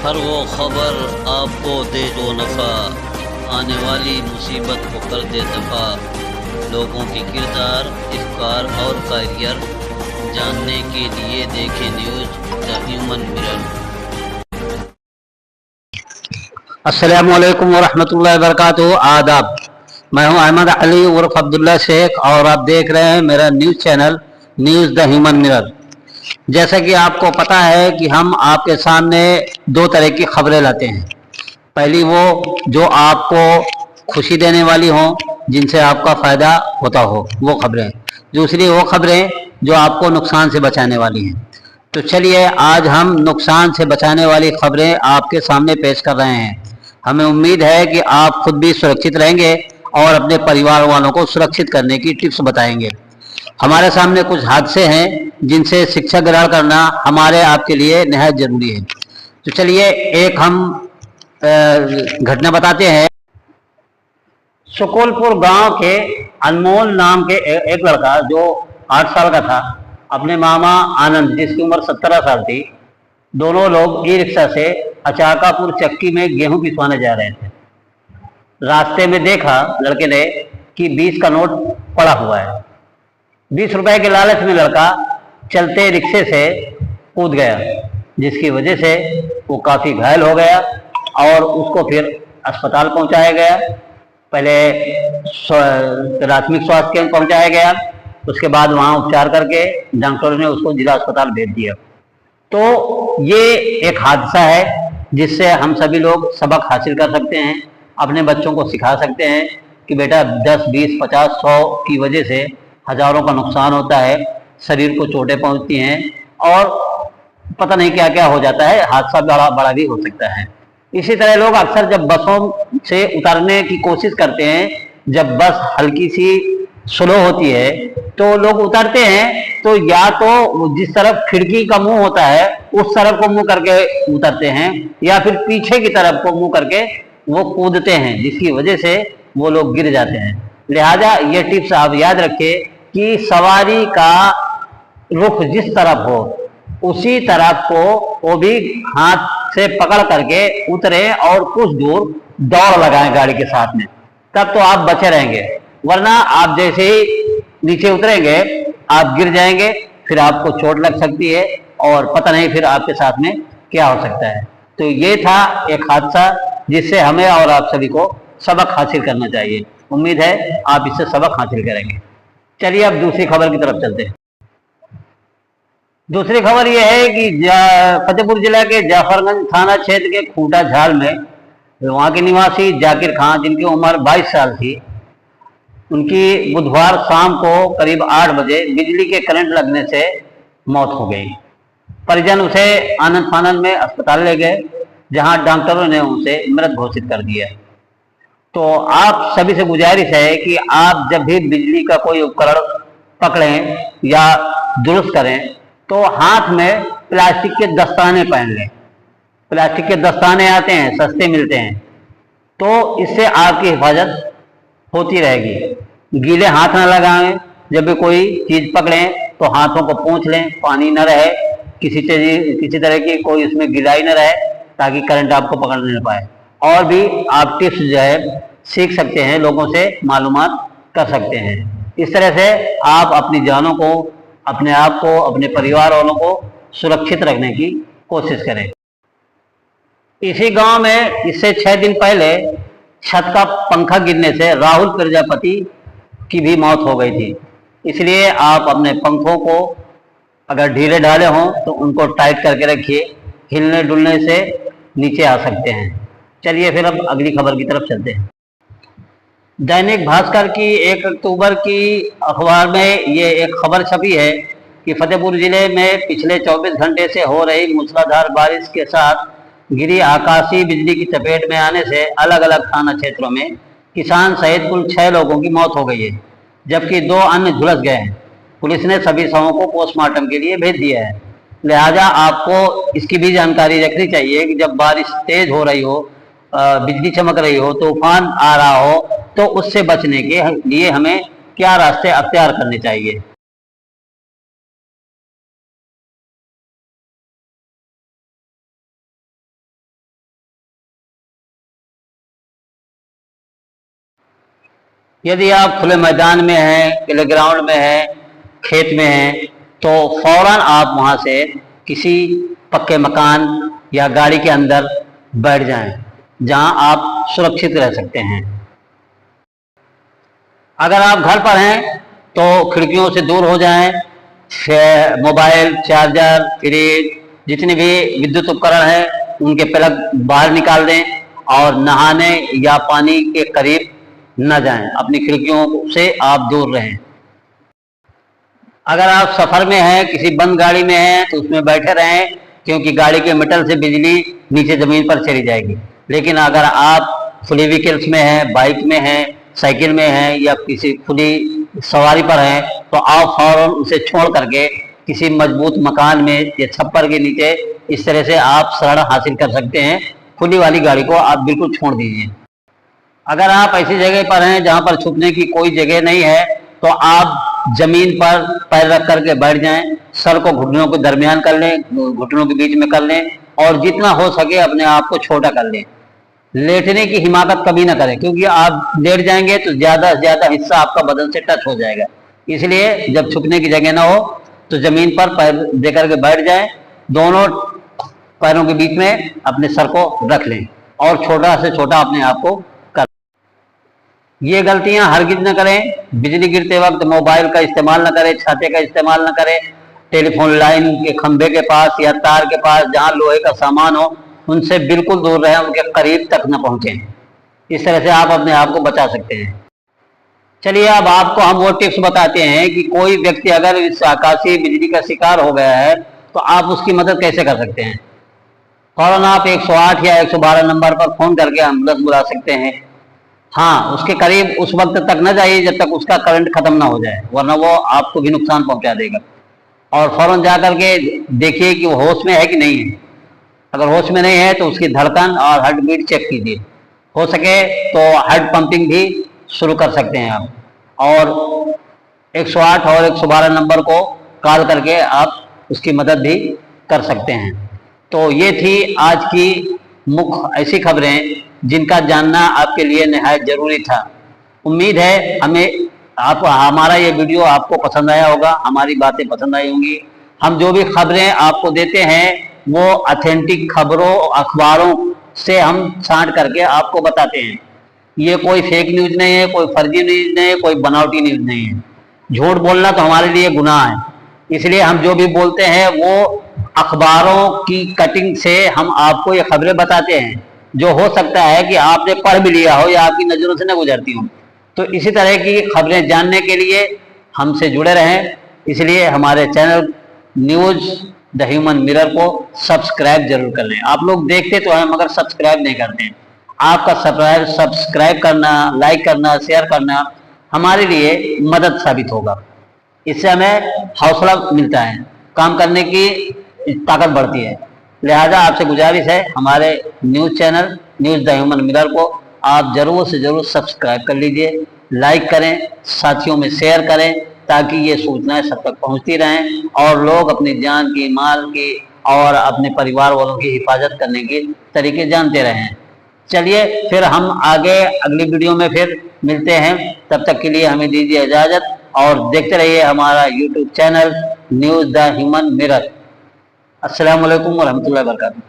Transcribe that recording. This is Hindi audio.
हर वो खबर आपको दे जो नफ़ा, आने वाली मुसीबत को कर दे दफ़ा। लोगों के किरदार, इफ्कार और कैरियर जानने के लिए देखें न्यूज़ द ह्यूमन मिरर। अस्सलामु अलैकुम वरहमतुल्लाहि वबरकातुहू। आदाब। मैं हूं अहमद अली उर्फ अब्दुल्ला शेख और आप देख रहे हैं मेरा news channel news the human mirror. जैसा कि आपको पता है कि हम आपके सामने दो तरह की खबरें लाते हैं। पहली वो जो आपको खुशी देने वाली हों, जिनसे आपका फ़ायदा होता हो, वो खबरें। दूसरी वो खबरें जो आपको नुकसान से बचाने वाली हैं। तो चलिए आज हम नुकसान से बचाने वाली खबरें आपके सामने पेश कर रहे हैं। हमें उम्मीद है कि आप खुद भी सुरक्षित रहेंगे और अपने परिवार वालों को सुरक्षित करने की टिप्स बताएंगे। हमारे सामने कुछ हादसे हैं जिनसे शिक्षा ग्रहण करना हमारे आपके लिए निहायत जरूरी है। तो चलिए एक हम घटना बताते हैं। सुकुलपुर गांव के अनमोल नाम के एक लड़का जो 8 साल का था, अपने मामा आनंद जिसकी उम्र 17 साल थी, दोनों लोग ई रिक्शा से अचाकापुर चक्की में गेहूं पिसवाने जा रहे थे। रास्ते में देखा लड़के ने कि 20 का नोट पड़ा हुआ है। 20 रुपए के लालच में लड़का चलते रिक्शे से कूद गया, जिसकी वजह से वो काफ़ी घायल हो गया और उसको फिर अस्पताल पहुंचाया गया। पहले प्राथमिक स्वास्थ्य केंद्र पहुंचाया गया, उसके बाद वहां उपचार करके डॉक्टरों ने उसको जिला अस्पताल भेज दिया। तो ये एक हादसा है जिससे हम सभी लोग सबक हासिल कर सकते हैं, अपने बच्चों को सिखा सकते हैं कि बेटा 10, 20, 50, 100 की वजह से हजारों का नुकसान होता है, शरीर को चोटें पहुंचती हैं और पता नहीं क्या क्या हो जाता है, हादसा बड़ा बड़ा भी हो सकता है। इसी तरह लोग अक्सर जब बसों से उतरने की कोशिश करते हैं, जब बस हल्की सी स्लो होती है तो लोग उतरते हैं, तो या तो जिस तरफ खिड़की का मुंह होता है उस तरफ को मुंह करके उतरते हैं या फिर पीछे की तरफ को मुंह करके वो कूदते हैं, जिसकी वजह से वो लोग गिर जाते हैं। लिहाजा ये टिप्स आप याद रखें कि सवारी का रुख जिस तरफ हो उसी तरफ को वो भी हाथ से पकड़ करके उतरे और कुछ दूर दौड़ लगाएं गाड़ी के साथ में, तब तो आप बचे रहेंगे। वरना आप जैसे ही नीचे उतरेंगे आप गिर जाएंगे, फिर आपको चोट लग सकती है और पता नहीं फिर आपके साथ में क्या हो सकता है। तो ये था एक हादसा जिससे हमें और आप सभी को सबक हासिल करना चाहिए। उम्मीद है आप इससे सबक हासिल करेंगे। चलिए अब दूसरी खबर की तरफ चलते हैं। दूसरी खबर यह है कि फतेहपुर जिला के जाफरगंज थाना क्षेत्र के खूंटा झाल में वहां के निवासी जाकिर खान, जिनकी उम्र 22 साल थी, उनकी बुधवार शाम को करीब 8 बजे बिजली के करंट लगने से मौत हो गई। परिजन उसे आनंद फानंद में अस्पताल ले गए, जहां डॉक्टरों ने उसे मृत घोषित कर दिया। तो आप सभी से गुजारिश है कि आप जब भी बिजली का कोई उपकरण पकड़ें या दुरुस्त करें तो हाथ में प्लास्टिक के दस्ताने पहन लें। प्लास्टिक के दस्ताने आते हैं, सस्ते मिलते हैं, तो इससे आपकी हिफाजत होती रहेगी। गीले हाथ न लगाएं, जब भी कोई चीज पकड़ें तो हाथों को पोंछ लें, पानी न रहे, किसी तरह की कोई उसमें गिलाई न रहे, ताकि करंट आपको पकड़ नहीं पाए। और भी आप टिप्स जो है सीख सकते हैं, लोगों से मालूमात कर सकते हैं। इस तरह से आप अपनी जानों को, अपने आप को, अपने परिवार वालों को सुरक्षित रखने की कोशिश करें। इसी गांव में इससे 6 दिन पहले छत का पंखा गिरने से राहुल प्रजापति की भी मौत हो गई थी। इसलिए आप अपने पंखों को अगर ढीले ढाले हों तो उनको टाइट करके रखिए, हिलने डुलने से नीचे आ सकते हैं। चलिए फिर अब अगली खबर की तरफ चलते हैं। दैनिक भास्कर की 1 अक्टूबर की अखबार में ये एक खबर छपी है कि फतेहपुर जिले में पिछले 24 घंटे से हो रही मूसलाधार बारिश के साथ गिरी आकाशीय बिजली की चपेट में आने से अलग अलग थाना क्षेत्रों में किसान सहित कुल 6 लोगों की मौत हो गई है, जबकि 2 अन्य झुलस गए हैं। पुलिस ने सभी शवों को पोस्टमार्टम के लिए भेज दिया है। लिहाजा आपको इसकी भी जानकारी रखनी चाहिए कि जब बारिश तेज हो रही हो, बिजली चमक रही हो, तूफान आ रहा हो, तो उससे बचने के लिए हमें क्या रास्ते अख्तियार करने चाहिए। यदि आप खुले मैदान में हैं, प्ले ग्राउंड में हैं, खेत में हैं, तो फौरन आप वहां से किसी पक्के मकान या गाड़ी के अंदर बैठ जाएं, जहां आप सुरक्षित रह सकते हैं। अगर आप घर पर हैं तो खिड़कियों से दूर हो जाएं, मोबाइल, चार्जर, फ्रिज, जितने भी विद्युत उपकरण हैं उनके प्लग बाहर निकाल दें और नहाने या पानी के करीब न जाएं। अपनी खिड़कियों से आप दूर रहें। अगर आप सफर में हैं, किसी बंद गाड़ी में हैं, तो उसमें बैठे रहें, क्योंकि गाड़ी के मेटल से बिजली नीचे जमीन पर चली जाएगी। लेकिन अगर आप फुली व्हीकल्स में हैं, बाइक में हैं, साइकिल में हैं या किसी खुली सवारी पर हैं, तो आप फौरन उसे छोड़ करके किसी मजबूत मकान में या छप्पर के नीचे इस तरह से आप शरण हासिल कर सकते हैं। खुली वाली गाड़ी को आप बिल्कुल छोड़ दीजिए। अगर आप ऐसी जगह पर हैं जहां पर छुपने की कोई जगह नहीं है, तो आप जमीन पर पैर रख करके बैठ जाएं, सर को घुटनों के दरमियान कर लें, घुटनों के बीच में कर लें और जितना हो सके अपने आप को छोटा कर लें। लेटने की हिमाकत कभी ना करें, क्योंकि आप लेट जाएंगे तो ज्यादा से ज्यादा हिस्सा आपका बदन से टच हो जाएगा। इसलिए जब छुपने की जगह ना हो तो जमीन पर पैर दे करके बैठ जाएं, दोनों पैरों के बीच में अपने सर को रख लें और छोटा से छोटा अपने आप को कर। ये गलतियां हरगिज न करें। बिजली गिरते वक्त मोबाइल का इस्तेमाल न करें, छाते का इस्तेमाल न करें, टेलीफोन लाइन के खंभे के पास या तार के पास जहां लोहे का सामान हो उनसे बिल्कुल दूर रहें, उनके करीब तक न पहुंचें। इस तरह से आप अपने आप को बचा सकते हैं। चलिए अब आपको हम वो टिप्स बताते हैं कि कोई व्यक्ति अगर इस आकाशीय बिजली का शिकार हो गया है तो आप उसकी मदद कैसे कर सकते हैं। फौरन आप 108 या 112 नंबर पर फोन करके एम्बुलेंस बुला सकते हैं। हाँ, उसके करीब उस वक्त तक न जाइए जब तक उसका करंट खत्म ना हो जाए, वरना वो आपको भी नुकसान पहुंचा देगा। और फौरन जा करके देखिए कि वो होश में है कि नहीं है। अगर होश में नहीं है तो उसकी धड़कन और हार्ट बीट चेक कीजिए। हो सके तो हार्ट पंपिंग भी शुरू कर सकते हैं आप, और 108 और 112 नंबर को कॉल करके आप उसकी मदद भी कर सकते हैं। तो ये थी आज की मुख्य ऐसी खबरें जिनका जानना आपके लिए निहायत जरूरी था। उम्मीद है हमारा ये वीडियो आपको पसंद आया होगा, हमारी बातें पसंद आई होंगी। हम जो भी खबरें आपको देते हैं वो ऑथेंटिक खबरों, अखबारों से हम छांट करके आपको बताते हैं। ये कोई फेक न्यूज नहीं है, कोई फर्जी न्यूज नहीं है, कोई बनावटी न्यूज नहीं है। झूठ बोलना तो हमारे लिए गुनाह है, इसलिए हम जो भी बोलते हैं वो अखबारों की कटिंग से हम आपको ये खबरें बताते हैं, जो हो सकता है कि आपने पढ़ भी लिया हो या आपकी नज़रों से न गुजरती हो। तो इसी तरह की खबरें जानने के लिए हमसे जुड़े रहें। इसलिए हमारे channel news the human mirror को सब्सक्राइब जरूर कर लें। आप लोग देखते तो हैं मगर सब्सक्राइब नहीं करते हैं। आपका सब्सक्राइब करना, लाइक करना, शेयर करना हमारे लिए मदद साबित होगा। इससे हमें हौसला मिलता है, काम करने की ताकत बढ़ती है। लिहाजा आपसे गुजारिश है, हमारे news channel news the human mirror को आप ज़रूर से ज़रूर सब्सक्राइब कर लीजिए, लाइक करें, साथियों में शेयर करें, ताकि ये सूचनाएं सब तक पहुंचती रहें और लोग अपनी जान की, माल की और अपने परिवार वालों की हिफाजत करने के तरीके जानते रहें। चलिए फिर हम आगे अगली वीडियो में फिर मिलते हैं। तब तक के लिए हमें दीजिए इजाज़त और देखते रहिए हमारा YouTube channel news the human mirror. अस्सलाम वालेकुम व रहमतुल्लाहि व बरकातहू।